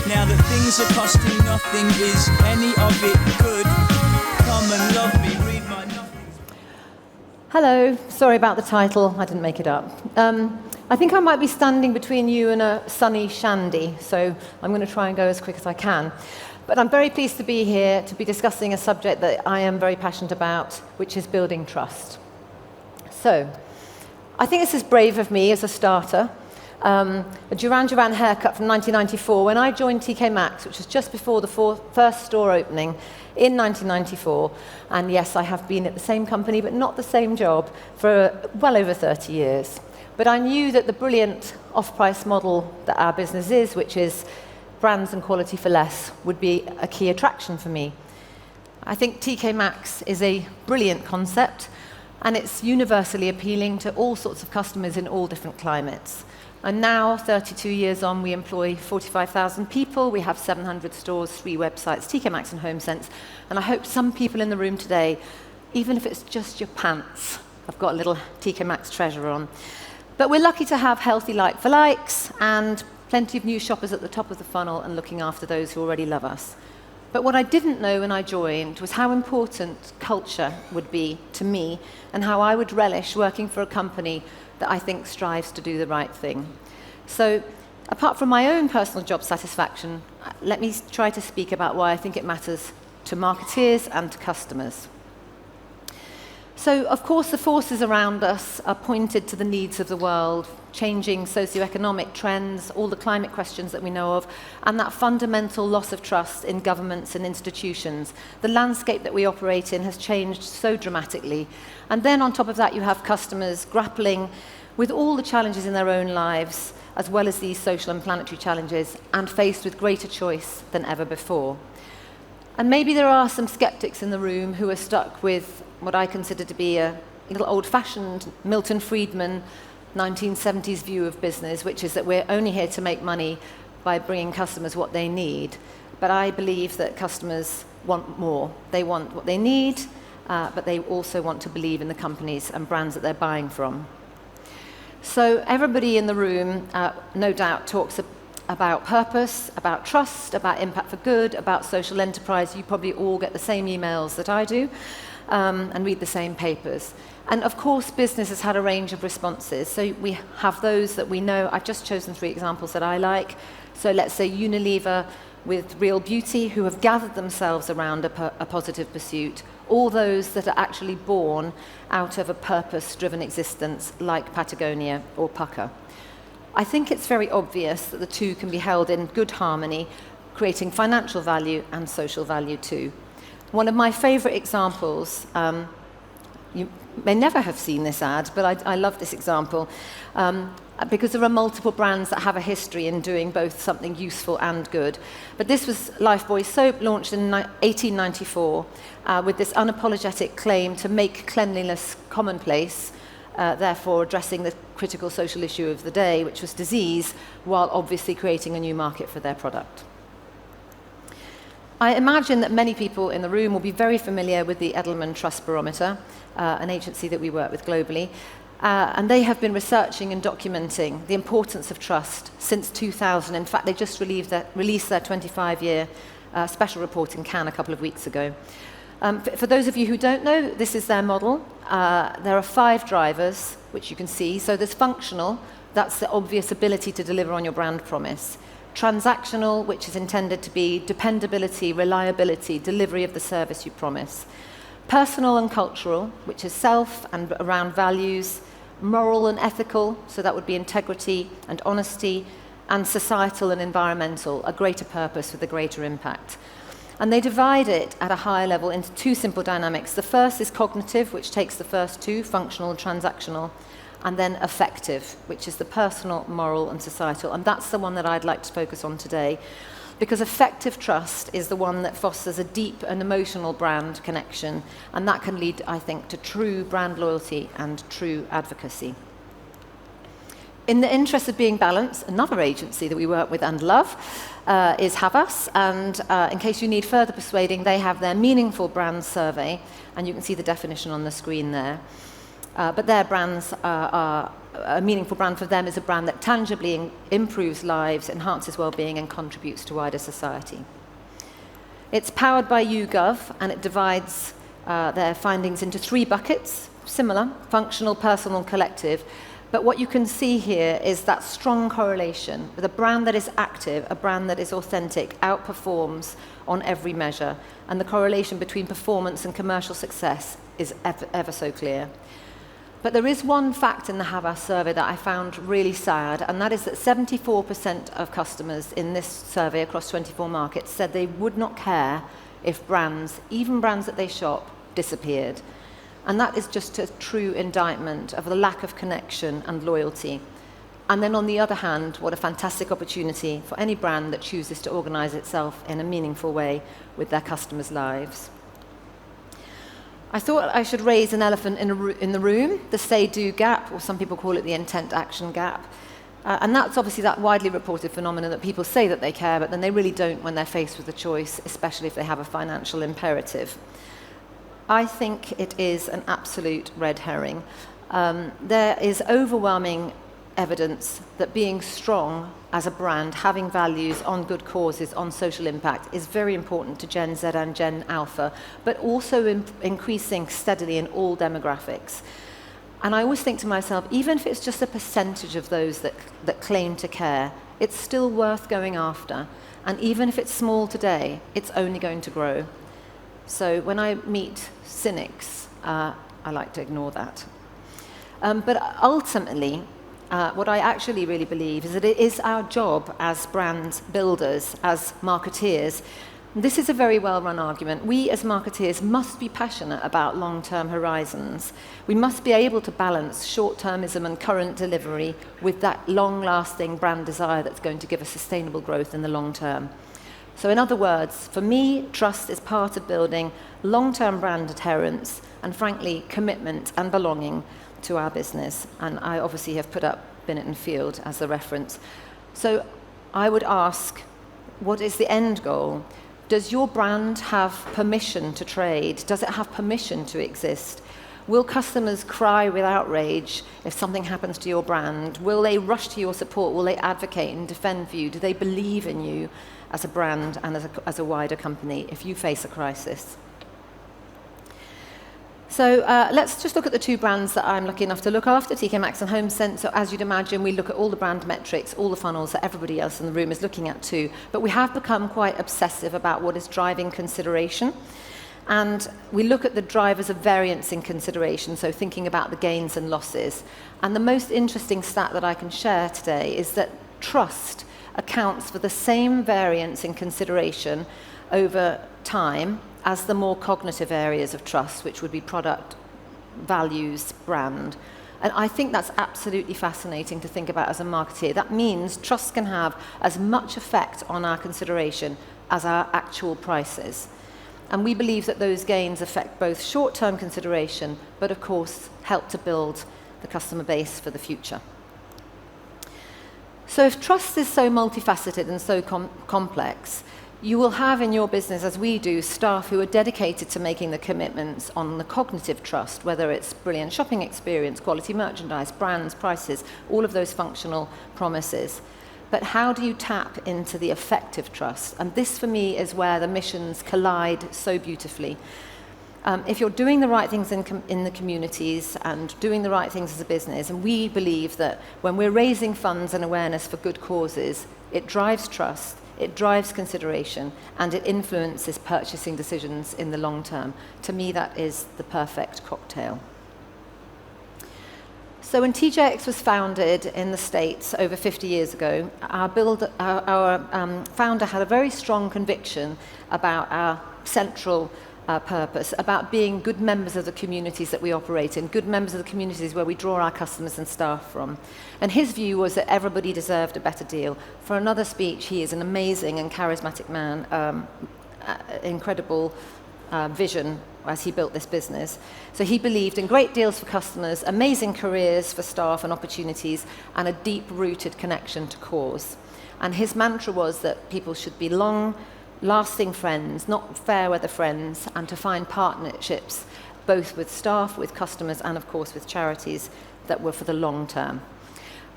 Now that things are costing nothing, is any of it good? Come and love me, read my nothing. Hello, sorry about the title, I didn't make it up. I think I might be standing between you and a sunny shandy, so I'm going to try and go as quick as I can. But I'm very pleased to be here to be discussing a subject that I am very passionate about, which is building trust. So, I think this is brave of me as a starter. A Duran Duran haircut from 1994 when I joined TK Maxx, which was just before the first store opening in 1994. And yes, I have been at the same company, but not the same job, for well over 30 years. But I knew that the brilliant off-price model that our business is, which is brands and quality for less, would be a key attraction for me. I think TK Maxx is a brilliant concept, and it's universally appealing to all sorts of customers in all different climates. And now, 32 years on, we employ 45,000 people. We have 700 stores, 3 websites, TK Maxx and Homesense. And I hope some people in the room today, even if it's just your pants, have got a little TK Maxx treasure on. But we're lucky to have healthy like-for-likes and plenty of new shoppers at the top of the funnel and looking after those who already love us. But what I didn't know when I joined was how important culture would be to me and how I would relish working for a company that I think strives to do the right thing. So, apart from my own personal job satisfaction, let me try to speak about why I think it matters to marketeers and to customers. So, of course, the forces around us are pointed to the needs of the world, changing socioeconomic trends, all the climate questions that we know of, and that fundamental loss of trust in governments and institutions. The landscape that we operate in has changed so dramatically. And then on top of that, you have customers grappling with all the challenges in their own lives, as well as these social and planetary challenges, and faced with greater choice than ever before. And maybe there are some skeptics in the room who are stuck with what I consider to be a little old-fashioned Milton Friedman 1970s view of business, which is that we're only here to make money by bringing customers what they need. But I believe that customers want more. They want what they need, but they also want to believe in the companies and brands that they're buying from. So everybody in the room, no doubt, talks about purpose, about trust, about impact for good, about social enterprise. You probably all get the same emails that I do and read the same papers. And of course, business has had a range of responses. So we have those that we know. I've just chosen 3 examples that I like. So let's say Unilever with Real Beauty, who have gathered themselves around a positive pursuit. All those that are actually born out of a purpose-driven existence, like Patagonia or Pucker. I think it's very obvious that the two can be held in good harmony, creating financial value and social value too. One of my favorite examples, you may never have seen this ad, but I love this example, because there are multiple brands that have a history in doing both something useful and good. But this was Lifebuoy Soap, launched in 1894, with this unapologetic claim to make cleanliness commonplace, therefore addressing the critical social issue of the day, which was disease, while obviously creating a new market for their product. I imagine that many people in the room will be very familiar with the Edelman Trust Barometer, an agency that we work with globally, and they have been researching and documenting the importance of trust since 2000. In fact, they just released their 25-year special report in Cannes a couple of weeks ago. For those of you who don't know, this is their model. There are 5 drivers, which you can see. So there's functional, that's the obvious ability to deliver on your brand promise. Transactional, which is intended to be dependability, reliability, delivery of the service you promise. Personal and cultural, which is self and around values. Moral and ethical, so that would be integrity and honesty. And societal and environmental, a greater purpose with a greater impact. And they divide it at a higher level into 2 simple dynamics. The first is cognitive, which takes the first 2, functional and transactional. And then affective, which is the personal, moral, and societal. And that's the one that I'd like to focus on today, because effective trust is the one that fosters a deep and emotional brand connection, and that can lead, I think, to true brand loyalty and true advocacy. In the interest of being balanced, another agency that we work with and love is Havas, and in case you need further persuading, they have their Meaningful Brand Survey, and you can see the definition on the screen there. but their brands are a meaningful brand for them is a brand that tangibly improves lives, enhances well-being, and contributes to wider society. It's powered by YouGov, and it divides their findings into 3 buckets, similar: functional, personal, and collective. But what you can see here is that strong correlation with a brand that is active, a brand that is authentic, outperforms on every measure, and the correlation between performance and commercial success is ever so clear. But there is one fact in the Havas survey that I found really sad, and that is that 74% of customers in this survey across 24 markets said they would not care if brands, even brands that they shop, disappeared. And that is just a true indictment of the lack of connection and loyalty. And then on the other hand, what a fantastic opportunity for any brand that chooses to organize itself in a meaningful way with their customers' lives. I thought I should raise an elephant in the room, the say-do gap, or some people call it the intent-action gap. And that's obviously that widely reported phenomenon that people say that they care, but then they really don't when they're faced with a choice, especially if they have a financial imperative. I think it is an absolute red herring. There is overwhelming evidence that being strong as a brand, having values on good causes, on social impact, is very important to Gen Z and Gen Alpha, but also increasing steadily in all demographics. And I always think to myself, even if it's just a percentage of those that claim to care, it's still worth going after. And even if it's small today, it's only going to grow. So when I meet cynics, I like to ignore that. But ultimately, what I actually really believe is that it is our job as brand builders, as marketeers. This is a very well-run argument. We as marketeers must be passionate about long-term horizons. We must be able to balance short-termism and current delivery with that long-lasting brand desire that's going to give us sustainable growth in the long term. So in other words, for me, trust is part of building long-term brand adherence and, frankly, commitment and belonging to our business. And I obviously have put up Binnett and Field as the reference. So I would ask, what is the end goal? Does your brand have permission to trade? Does it have permission to exist? Will customers cry with outrage if something happens to your brand? Will they rush to your support? Will they advocate and defend for you? Do they believe in you as a brand and as a wider company if you face a crisis? So let's just look at the 2 brands that I'm lucky enough to look after, TK Maxx and Homesense. So as you'd imagine, we look at all the brand metrics, all the funnels that everybody else in the room is looking at too. But we have become quite obsessive about what is driving consideration. And we look at the drivers of variance in consideration, so thinking about the gains and losses. And the most interesting stat that I can share today is that trust accounts for the same variance in consideration over time as the more cognitive areas of trust, which would be product, values, brand. And I think that's absolutely fascinating to think about as a marketeer. That means trust can have as much effect on our consideration as our actual prices. And we believe that those gains affect both short-term consideration, but of course help to build the customer base for the future. So if trust is so multifaceted and so complex, you will have in your business, as we do, staff who are dedicated to making the commitments on the cognitive trust, whether it's brilliant shopping experience, quality merchandise, brands, prices, all of those functional promises. But how do you tap into the affective trust? And this, for me, is where the missions collide so beautifully. If you're doing the right things in the communities and doing the right things as a business, and we believe that when we're raising funds and awareness for good causes, it drives trust, it drives consideration, and it influences purchasing decisions in the long term. To me, that is the perfect cocktail. So when TJX was founded in the States over 50 years ago, our founder had a very strong conviction about our central purpose, about being good members of the communities that we operate in, good members of the communities where we draw our customers and staff from. And his view was that everybody deserved a better deal. For another speech, he is an amazing and charismatic man, incredible vision as he built this business. So he believed in great deals for customers, amazing careers for staff and opportunities, and a deep-rooted connection to cause. And his mantra was that people should be long-lasting friends, not fair-weather friends, and to find partnerships both with staff, with customers, and of course with charities that were for the long term.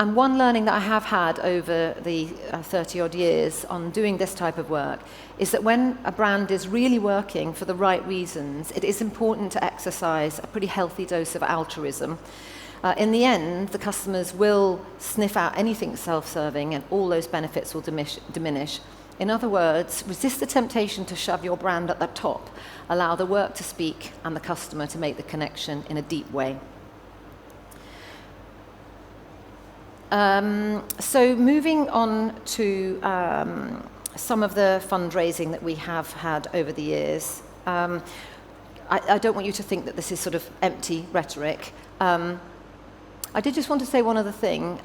And one learning that I have had over the 30-odd years on doing this type of work is that when a brand is really working for the right reasons, it is important to exercise a pretty healthy dose of altruism. In the end, the customers will sniff out anything self-serving and all those benefits will diminish. In other words, resist the temptation to shove your brand at the top. Allow the work to speak and the customer to make the connection in a deep way. So moving on to some of the fundraising that we have had over the years. I don't want you to think that this is sort of empty rhetoric. I did just want to say one other thing.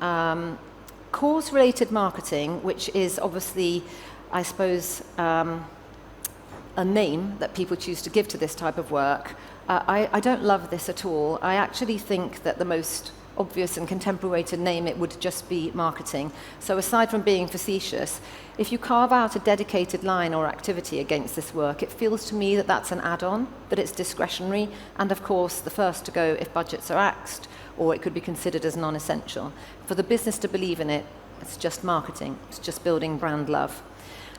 Cause-related marketing, which is obviously, I suppose, a name that people choose to give to this type of work, I don't love this at all. I actually think that the most obvious and contemporary way to name it would just be marketing. So aside from being facetious, if you carve out a dedicated line or activity against this work, it feels to me that that's an add-on, that it's discretionary, and of course the first to go if budgets are axed, or it could be considered as non-essential. For the business to believe in it, it's just marketing, it's just building brand love.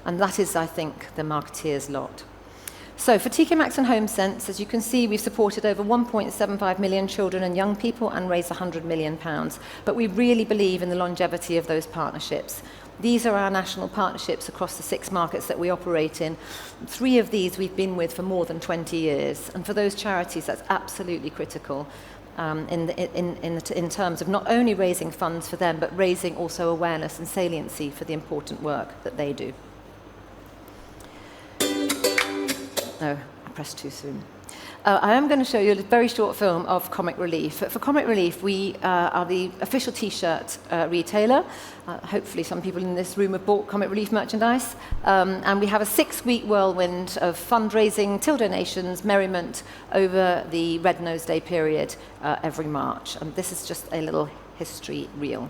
And that is, I think, the marketeer's lot. So for TK Maxx and Homesense, as you can see, we've supported over 1.75 million children and young people and raised £100 million. But we really believe in the longevity of those partnerships. These are our national partnerships across the 6 markets that we operate in. 3 of these we've been with for more than 20 years. And for those charities, that's absolutely critical in terms of not only raising funds for them, but raising also awareness and saliency for the important work that they do. No, I pressed too soon. I am going to show you a very short film of Comic Relief. For Comic Relief, we are the official T-shirt retailer. Hopefully some people in this room have bought Comic Relief merchandise. And we have a 6-week whirlwind of fundraising, till donations, merriment over the Red Nose Day period every March. And this is just a little history reel.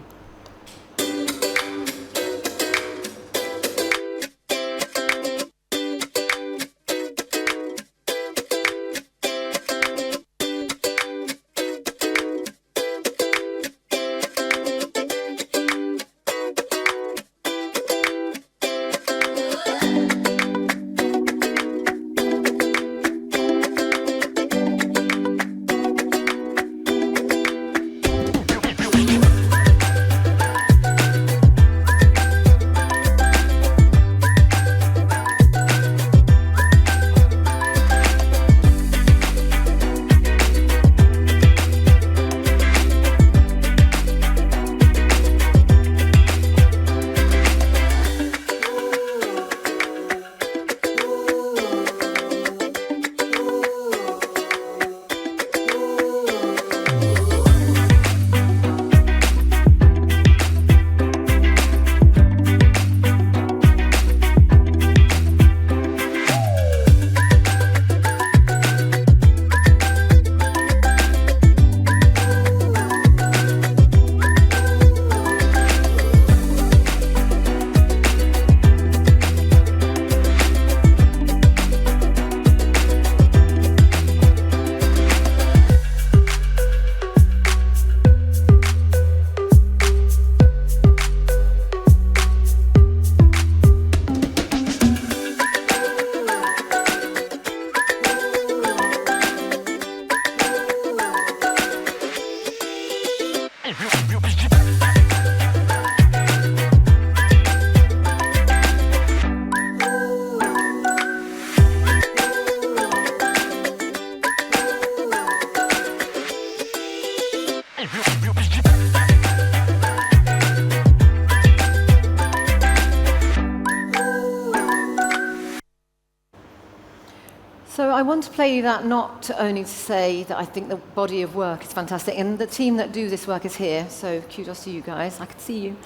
So I want to play you that not only to say that I think the body of work is fantastic, and the team that do this work is here, so kudos to you guys, I can see you.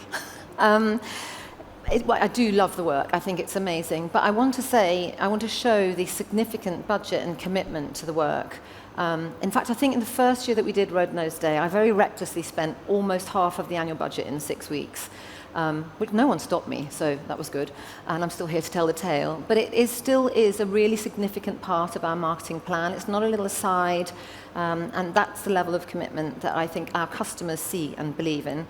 I do love the work, I think it's amazing, but I want to show the significant budget and commitment to the work. In fact, I think in the first year that we did Red Nose Day, I very recklessly spent almost half of the annual budget in 6 weeks. which no one stopped me, so that was good. And I'm still here to tell the tale. But it still is a really significant part of our marketing plan. It's not a little aside, and that's the level of commitment that I think our customers see and believe in.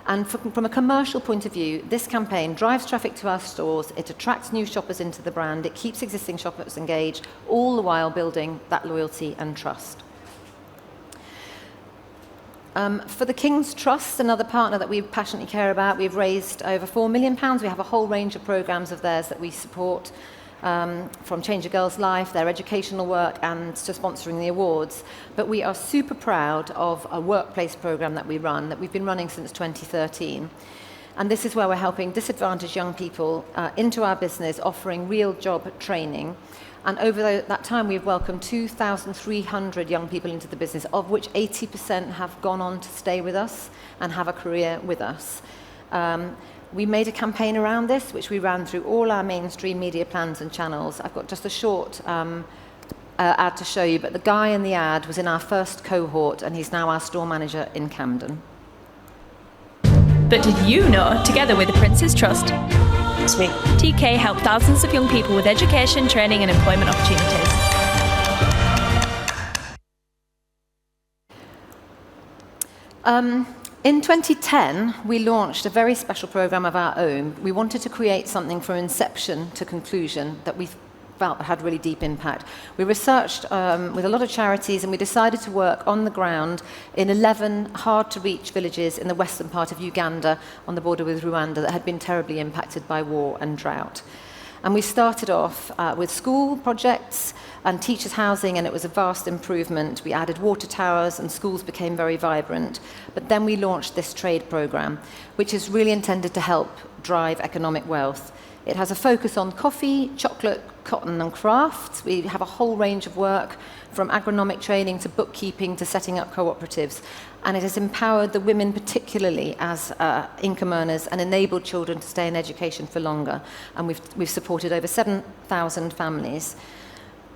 And from a commercial point of view, this campaign drives traffic to our stores, it attracts new shoppers into the brand, it keeps existing shoppers engaged, all the while building that loyalty and trust. For the King's Trust, another partner that we passionately care about, we've raised over £4 million. We have a whole range of programmes of theirs that we support, from Change a Girl's Life, their educational work, and to sponsoring the awards. But we are super proud of a workplace programme that we run, that we've been running since 2013. And this is where we're helping disadvantaged young people into our business, offering real job training. And over that time, we've welcomed 2,300 young people into the business, of which 80% have gone on to stay with us and have a career with us. We made a campaign around this, which we ran through all our mainstream media plans and channels. I've got just a short ad to show you, but the guy in the ad was in our first cohort, and he's now our store manager in Camden. But did you know, together with the Prince's Trust, It's me. TK help thousands of young people with education, training and employment opportunities? In 2010, we launched a very special program of our own. We wanted to create something from inception to conclusion that we felt had really deep impact. We researched with a lot of charities, and we decided to work on the ground in 11 hard-to-reach villages in the western part of Uganda on the border with Rwanda that had been terribly impacted by war and drought. And we started off with school projects and teachers' housing, and it was a vast improvement. We added water towers, and schools became very vibrant. But then we launched this trade program, which is really intended to help drive economic wealth. It has a focus on coffee, chocolate, cotton and crafts. We have a whole range of work, from agronomic training to bookkeeping to setting up cooperatives. And it has empowered the women particularly as income earners and enabled children to stay in education for longer. And we've supported over 7,000 families.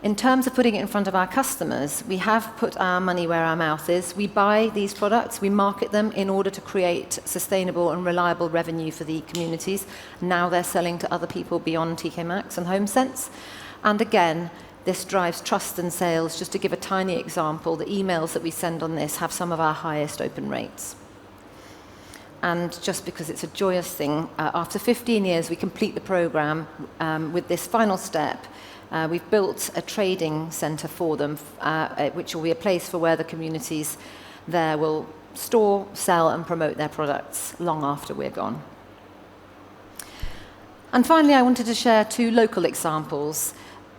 In terms of putting it in front of our customers, we have put our money where our mouth is. We buy these products, we market them in order to create sustainable and reliable revenue for the communities. Now they're selling to other people beyond TK Maxx and Homesense. And again, this drives trust and sales. Just to give a tiny example, the emails that we send on this have some of our highest open rates. And just because it's a joyous thing, after 15 years, we complete the program with this final step. We've built a trading centre for them, which will be a place for where the communities there will store, sell and promote their products long after we're gone. And finally, I wanted to share 2 local examples.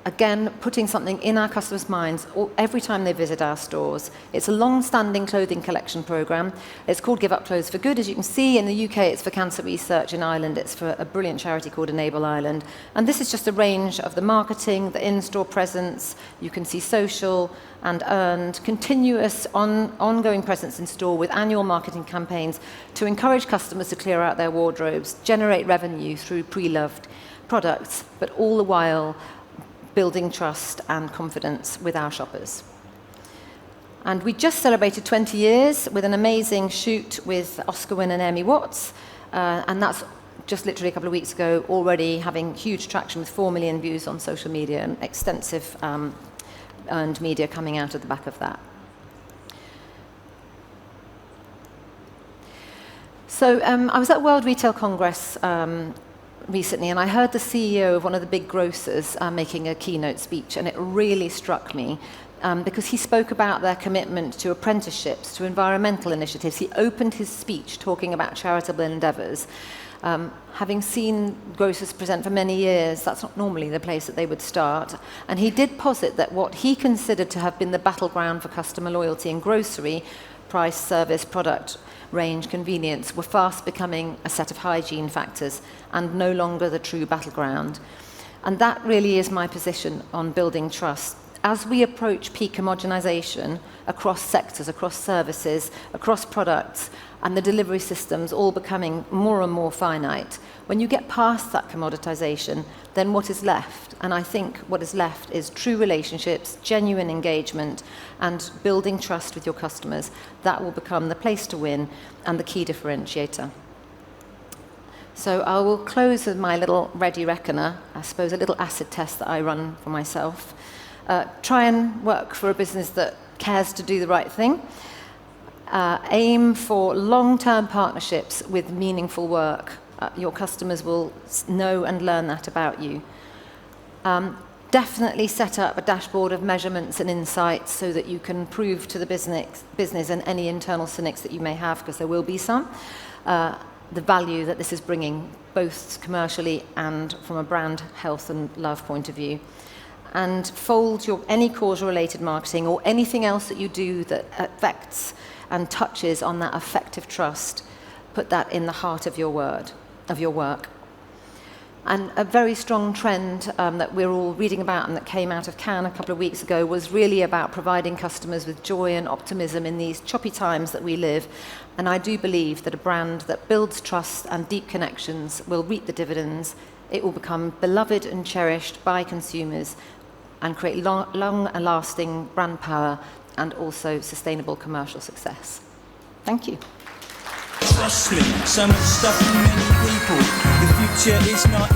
Again, putting something in our customers' minds every time they visit our stores. It's a long-standing clothing collection program. It's called Give Up Clothes for Good. As you can see, in the UK, it's for cancer research. In Ireland, it's for a brilliant charity called Enable Ireland. And this is just a range of the marketing, the in-store presence. You can see social and earned, continuous, ongoing presence in store with annual marketing campaigns to encourage customers to clear out their wardrobes, generate revenue through pre-loved products, but all the while building trust and confidence with our shoppers. And we just celebrated 20 years with an amazing shoot with Oscar winner Naomi Watts, and that's just literally a couple of weeks ago, already having huge traction with 4 million views on social media and extensive earned media coming out of the back of that. So I was at World Retail Congress recently, and I heard the CEO of one of the big grocers making a keynote speech, and it really struck me because he spoke about their commitment to apprenticeships, to environmental initiatives. He opened his speech talking about charitable endeavours. Having seen grocers present for many years, that's not normally the place that they would start. And he did posit that what he considered to have been the battleground for customer loyalty in grocery, price, service, product, range, convenience, were fast becoming a set of hygiene factors and no longer the true battleground. And that really is my position on building trust. As we approach peak homogenization across sectors, across services, across products, and the delivery systems all becoming more and more finite, when you get past that commoditization, then what is left? And I think what is left is true relationships, genuine engagement, and building trust with your customers. That will become the place to win and the key differentiator. So I will close with my little ready reckoner, I suppose a little acid test that I run for myself. Try and work for a business that cares to do the right thing. Aim for long-term partnerships with meaningful work. Your customers will know and learn that about you. Definitely set up a dashboard of measurements and insights so that you can prove to the business and any internal cynics that you may have, because there will be some, the value that this is bringing, both commercially and from a brand health and love point of view. And fold any cause-related marketing or anything else that you do that affects and touches on that affective trust. Put that in the heart of your work. And a very strong trend that we're all reading about and that came out of Cannes a couple of weeks ago was really about providing customers with joy and optimism in these choppy times that we live. And I do believe that a brand that builds trust and deep connections will reap the dividends. It will become beloved and cherished by consumers and create long and lasting brand power and also sustainable commercial success. Thank you. Trust me, so much stuff from many people. The future is not